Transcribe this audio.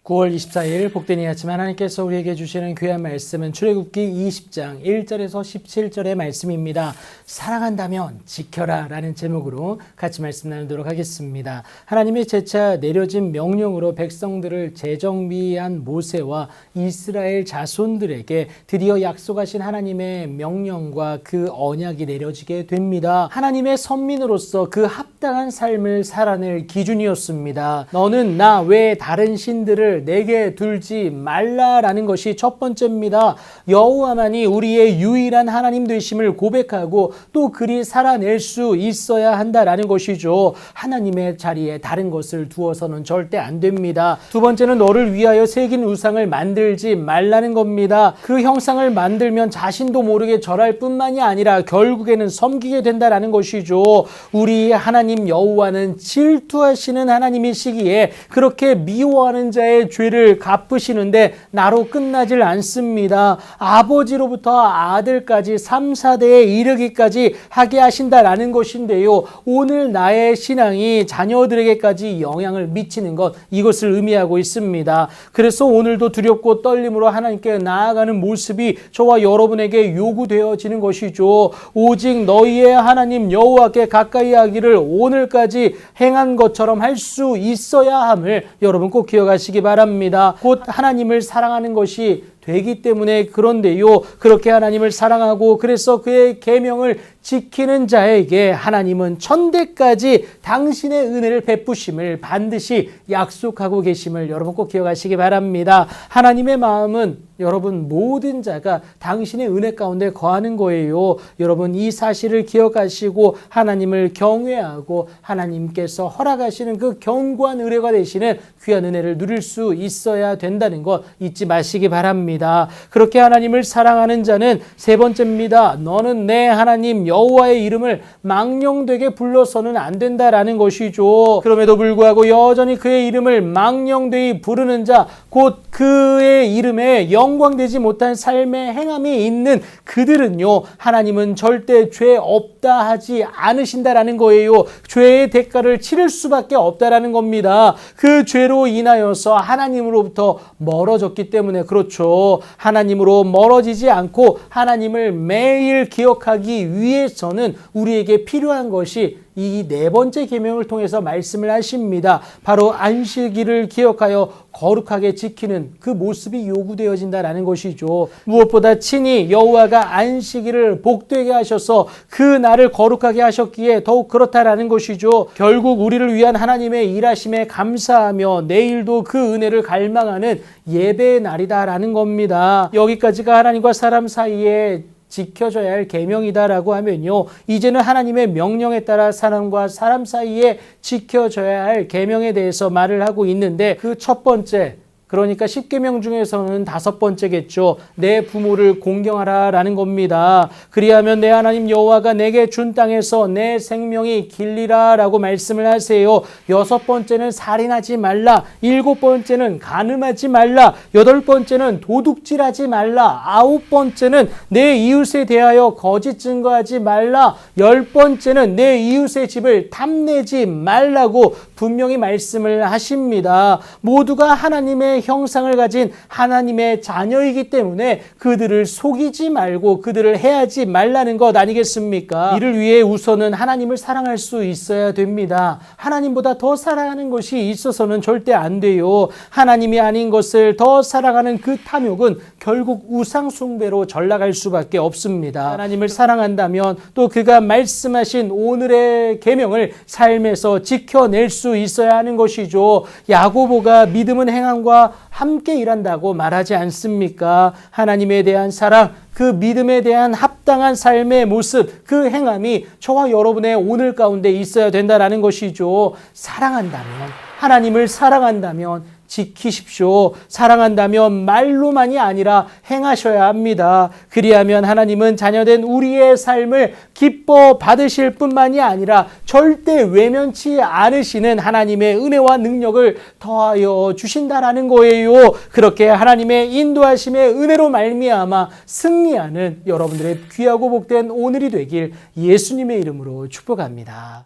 9월 24일 복된 이 아침 하나님께서 우리에게 주시는 귀한 말씀은 출애굽기 20장 1절에서 17절의 말씀입니다. 사랑한다면 지켜라 라는 제목으로 같이 말씀 나누도록 하겠습니다. 하나님의 재차 내려진 명령으로 백성들을 재정비한 모세와 이스라엘 자손들에게 드디어 약속하신 하나님의 명령과 그 언약이 내려지게 됩니다. 하나님의 선민으로서 그 합당한 삶을 살아낼 기준이었습니다. 너는 나 외에 다른 신들을 내게 둘지 말라라는 것이 첫 번째입니다. 여호와만이 우리의 유일한 하나님 되심을 고백하고 또 그리 살아낼 수 있어야 한다라는 것이죠. 하나님의 자리에 다른 것을 두어서는 절대 안 됩니다. 두 번째는 너를 위하여 새긴 우상을 만들지 말라는 겁니다. 그 형상을 만들면 자신도 모르게 절할 뿐만이 아니라 결국에는 섬기게 된다라는 것이죠. 우리 하나님 여호와는 질투하시는 하나님이시기에 그렇게 미워하는 자의 죄를 갚으시는데 나로 끝나질 않습니다. 아버지로부터 아들까지 3, 4대에 이르기까지 하게 하신다라는 것인데요. 오늘 나의 신앙이 자녀들에게까지 영향을 미치는 것, 이것을 의미하고 있습니다. 그래서 오늘도 두렵고 떨림으로 하나님께 나아가는 모습이 저와 여러분에게 요구되어지는 것이죠. 오직 너희의 하나님 여호와께 가까이 하기를 오늘까지 행한 것처럼 할 수 있어야 함을 여러분 꼭 기억하시기 바랍니다. 곧 하나님을 사랑하는 것이 되기 때문에 그런데요. 그렇게 하나님을 사랑하고 그래서 그의 계명을 지키는 자에게 하나님은 천대까지 당신의 은혜를 베푸심을 반드시 약속하고 계심을 여러분 꼭 기억하시기 바랍니다. 하나님의 마음은 여러분 모든 자가 당신의 은혜 가운데 거하는 거예요. 여러분 이 사실을 기억하시고 하나님을 경외하고 하나님께서 허락하시는 그 견고한 의뢰가 되시는 귀한 은혜를 누릴 수 있어야 된다는 것 잊지 마시기 바랍니다. 그렇게 하나님을 사랑하는 자는 세 번째입니다. 너는 내 하나님 여호와의 이름을 망령되게 불러서는 안 된다라는 것이죠. 그럼에도 불구하고 여전히 그의 이름을 망령되이 부르는 자, 곧 그의 이름에 영광되지 못한 삶의 행함이 있는 그들은요, 하나님은 절대 죄 없다 하지 않으신다라는 거예요. 죄의 대가를 치를 수밖에 없다라는 겁니다. 그 죄로 인하여서 하나님으로부터 멀어졌기 때문에 그렇죠. 하나님으로 멀어지지 않고 하나님을 매일 기억하기 위해서는 우리에게 필요한 것이 이 네 번째 계명을 통해서 말씀을 하십니다. 바로 안식일을 기억하여 거룩하게 지키는 그 모습이 요구되어진다라는 것이죠. 무엇보다 친히 여호와가 안식일을 복되게 하셔서 그 날을 거룩하게 하셨기에 더욱 그렇다라는 것이죠. 결국 우리를 위한 하나님의 일하심에 감사하며 내일도 그 은혜를 갈망하는 예배의 날이다라는 겁니다. 여기까지가 하나님과 사람 사이에 지켜져야 할 계명이다라고 하면요, 이제는 하나님의 명령에 따라 사람과 사람 사이에 지켜져야 할 계명에 대해서 말을 하고 있는데 그 첫 번째, 그러니까 10계명 중에서는 5번째겠죠. 내 부모를 공경하라라는 겁니다. 그리하면 내 하나님 여호와가 내게 준 땅에서 내 생명이 길리라라고 말씀을 하세요. 6번째는 살인하지 말라. 7번째는 간음하지 말라. 8번째는 도둑질하지 말라. 9번째는 내 이웃에 대하여 거짓 증거하지 말라. 10번째는 내 이웃의 집을 탐내지 말라고 분명히 말씀을 하십니다. 모두가 하나님의 형상을 가진 하나님의 자녀이기 때문에 그들을 속이지 말고 그들을 해하지 말라는 것 아니겠습니까? 이를 위해 우선은 하나님을 사랑할 수 있어야 됩니다. 하나님보다 더 사랑하는 것이 있어서는 절대 안 돼요. 하나님이 아닌 것을 더 사랑하는 그 탐욕은 결국 우상 숭배로 전락할 수밖에 없습니다. 하나님을 사랑한다면 또 그가 말씀하신 오늘의 계명을 삶에서 지켜낼 수 있어야 하는 것이죠. 야고보가 믿음은 행함과 함께 일한다고 말하지 않습니까? 하나님에 대한 사랑, 그 믿음에 대한 합당한 삶의 모습, 그 행함이 저와 여러분의 오늘 가운데 있어야 된다는 것이죠. 사랑한다면, 하나님을 사랑한다면 지키십시오. 사랑한다면 말로만이 아니라 행하셔야 합니다. 그리하면 하나님은 자녀된 우리의 삶을 기뻐 받으실 뿐만이 아니라 절대 외면치 않으시는 하나님의 은혜와 능력을 더하여 주신다라는 거예요. 그렇게 하나님의 인도하심의 은혜로 말미암아 승리하는 여러분들의 귀하고 복된 오늘이 되길 예수님의 이름으로 축복합니다.